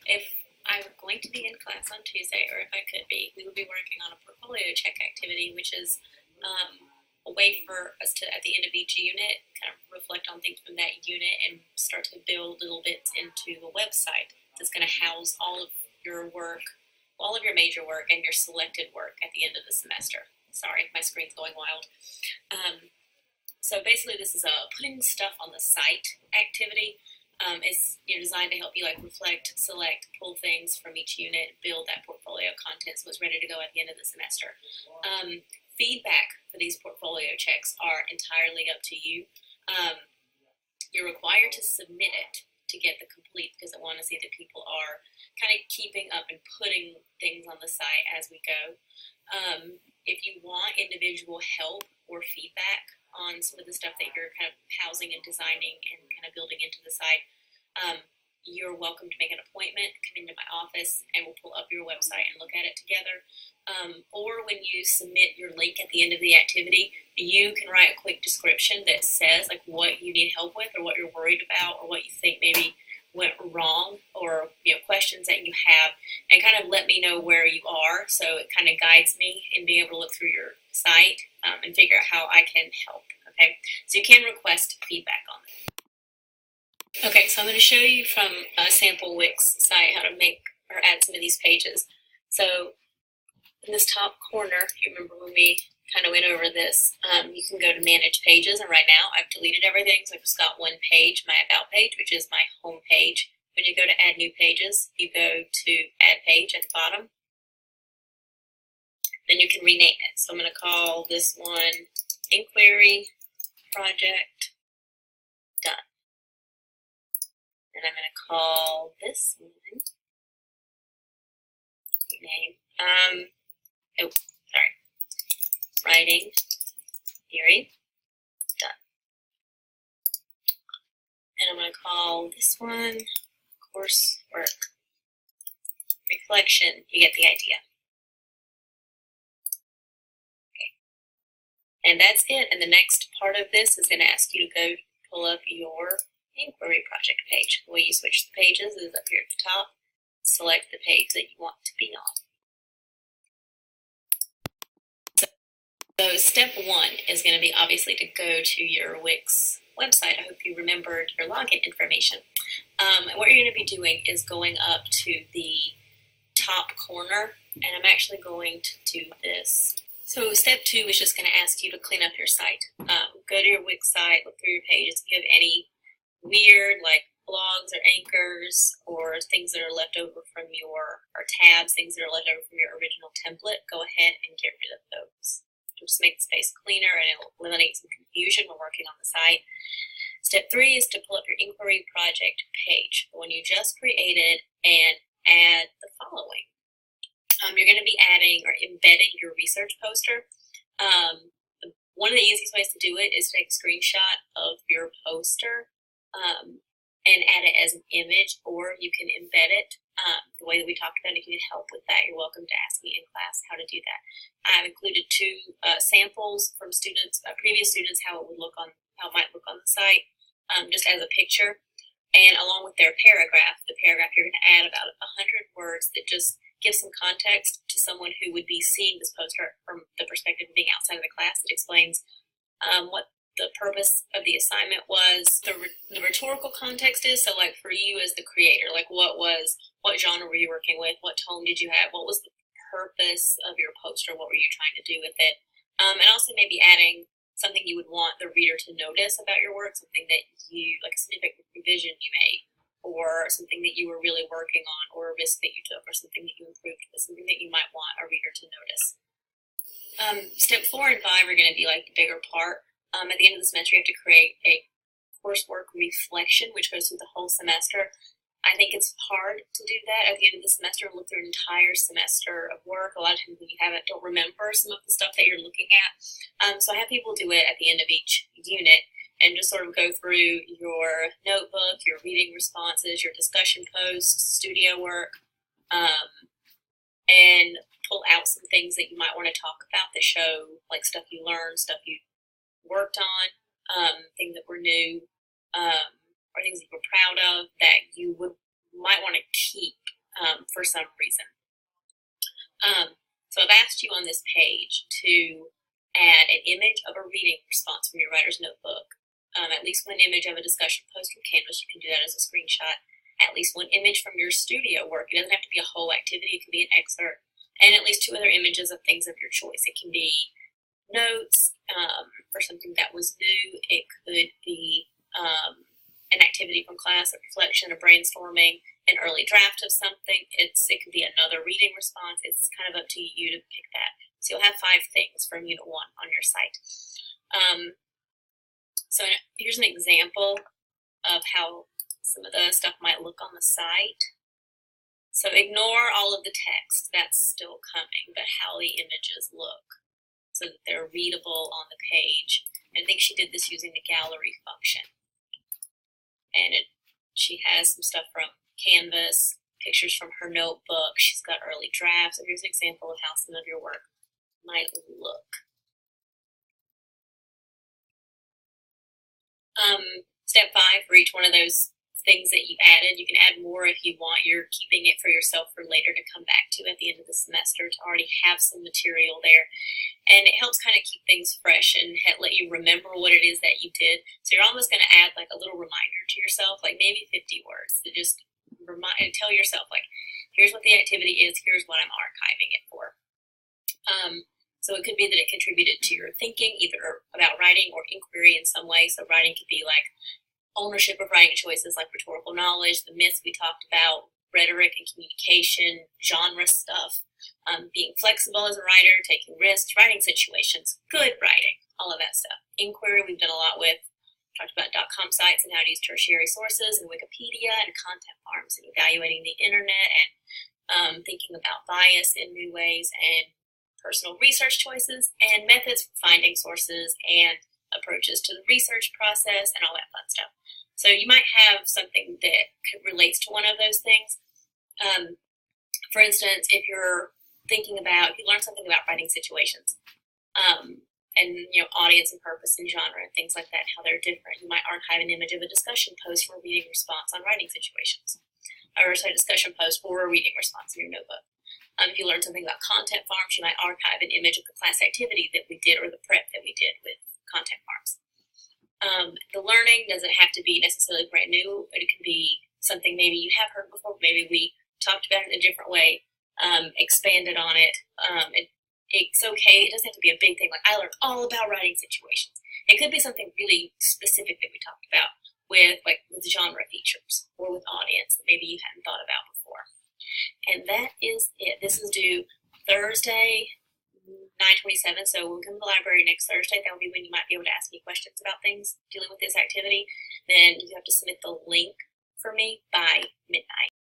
If I were going to be in class on Tuesday, or if I could be, we would be working on a portfolio check activity, which is a way for us to, at the end of each unit, kind of reflect on things from that unit and start to build little bits into the website that's going to house all of your work, all of your major work, and your selected work at the end of the semester. Sorry, my screen's going wild. So basically, this is a putting stuff on the site activity. It's designed to help you reflect, select, pull things from each unit, build that portfolio content so it's ready to go at the end of the semester. Feedback for these portfolio checks are entirely up to you. You're required to submit it to get the complete, because I want to see that people are kind of keeping up and putting things on the site as we go. If you want individual help or feedback on some of the stuff that you're kind of housing and designing and kind of building into the site, you're welcome to make an appointment, come into my office, and we'll pull up your website and look at it together. Or when you submit your link at the end of the activity, you can write a quick description that says what you need help with, or what you're worried about, or what you think maybe went wrong, or questions that you have, and kind of let me know where you are, so it kind of guides me in being able to look through your site and figure out how I can help. Okay, so you can request feedback on that. Okay, so I'm going to show you from a sample Wix site how to make or add some of these pages. So in this top corner, you remember when we kind of went over this, you can go to manage pages, and right now I've deleted everything, so I've just got one page, my about page, which is my home page. When you go to add new pages, you go to add page at the bottom, then you can rename it. So I'm going to call this one Inquiry Project Done, and I'm going to call this one rename, Writing Theory Done. And I'm going to call this one Coursework Reflection. You get the idea. Okay. And that's it. And the next part of this is going to ask you to go pull up your inquiry project page. The way you switch the pages is up here at the top. Select the page that you want to be on. So step one is going to be obviously to go to your Wix website. I hope you remembered your login information. What you're going to be doing is going up to the top corner, and I'm actually going to do this. So step two is just going to ask you to clean up your site. Go to your Wix site, look through your pages. If you have any weird blogs or anchors or things that are left over from or tabs, things that are left over from your original template, go ahead and get rid of those. It'll just make the space cleaner, and it'll eliminate some confusion when working on the site. Step three is to pull up your inquiry project page, the one you just created, and add the following. You're going to be adding or embedding your research poster. One of the easiest ways to do it is to take a screenshot of your poster and add it as an image, or you can embed it the way that we talked about. If you need help with that, you're welcome to ask me in class how to do that. I've included two samples from students, previous students, how it might look on the site, just as a picture, and along with their paragraph. The paragraph, you're going to add about 100 words that just give some context to someone who would be seeing this poster from the perspective of being outside of the class. It explains what the purpose of the assignment was, the rhetorical context is. So for you as the creator, what genre were you working with? What tone did you have? What was the purpose of your poster? What were you trying to do with it? And also maybe adding something you would want the reader to notice about your work, something that you, a significant revision you made, or something that you were really working on, or a risk that you took, or something that you improved, but something that you might want a reader to notice. Step 4 and 5 are going to be the bigger part. At the end of the semester, you have to create a coursework reflection, which goes through the whole semester. I think it's hard to do that at the end of the semester and look through an entire semester of work. A lot of times when you don't remember some of the stuff that you're looking at. So I have people do it at the end of each unit and just sort of go through your notebook, your reading responses, your discussion posts, studio work, and pull out some things that you might want to talk about that show stuff you learned, stuff you worked on, things that were new, or things that you were proud of that you would might want to keep for some reason. So I've asked you on this page to add an image of a reading response from your writer's notebook, at least one image of a discussion post from Canvas. You can do that as a screenshot. At least one image from your studio work. It doesn't have to be a whole activity. It can be an excerpt. And at least 2 other images of things of your choice. It can be notes for something that was new. It could be an activity from class, a reflection, a brainstorming, an early draft of something. It could be another reading response. It's kind of up to you to pick that. So you'll have 5 things from Unit 1 on your site. So here's an example of how some of the stuff might look on the site. So ignore all of the text, that's still coming, but how the images look so that they're readable on the page. And I think she did this using the gallery function. And she has some stuff from Canvas, pictures from her notebook. She's got early drafts. So here's an example of how some of your work might look. Step 5, for each one of those things that you've added, you can add more if you want. You're keeping it for yourself for later to come back to at the end of the semester to already have some material there. And it helps kind of keep things fresh and let you remember what it is that you did. So you're almost going to add like a little reminder to yourself, like maybe 50 words to just tell yourself, like, here's what the activity is, here's what I'm archiving it for. So it could be that it contributed to your thinking, either about writing or inquiry in some way. So writing could be like ownership of writing choices, like rhetorical knowledge, the myths we talked about, rhetoric and communication, genre stuff, being flexible as a writer, taking risks, writing situations, good writing, all of that stuff. Inquiry we've done a lot with. Talked about .com sites and how to use tertiary sources and Wikipedia and content farms and evaluating the internet and thinking about bias in new ways and personal research choices and methods for finding sources and approaches to the research process and all that fun stuff. So you might have something that relates to one of those things. For instance, if you're thinking about, if you learn something about writing situations, and audience and purpose and genre and things like that, how they're different, you might archive an image of a discussion post for a reading response on writing situations, or a discussion post for a reading response in your notebook. If you learn something about content farms, you might archive an image of the class activity that we did or the prep that we did with content farms. The learning doesn't have to be necessarily brand new, but it can be something maybe you have heard before, maybe we talked about it in a different way, expanded on it. It's okay, it doesn't have to be a big thing, like I learned all about writing situations. It could be something really specific that we talked about with genre features or with audience that maybe you hadn't thought about before. And that is it. This is due Thursday, 9/27. So when we come to the library next Thursday, that will be when you might be able to ask me questions about things dealing with this activity. Then you have to submit the link for me by midnight.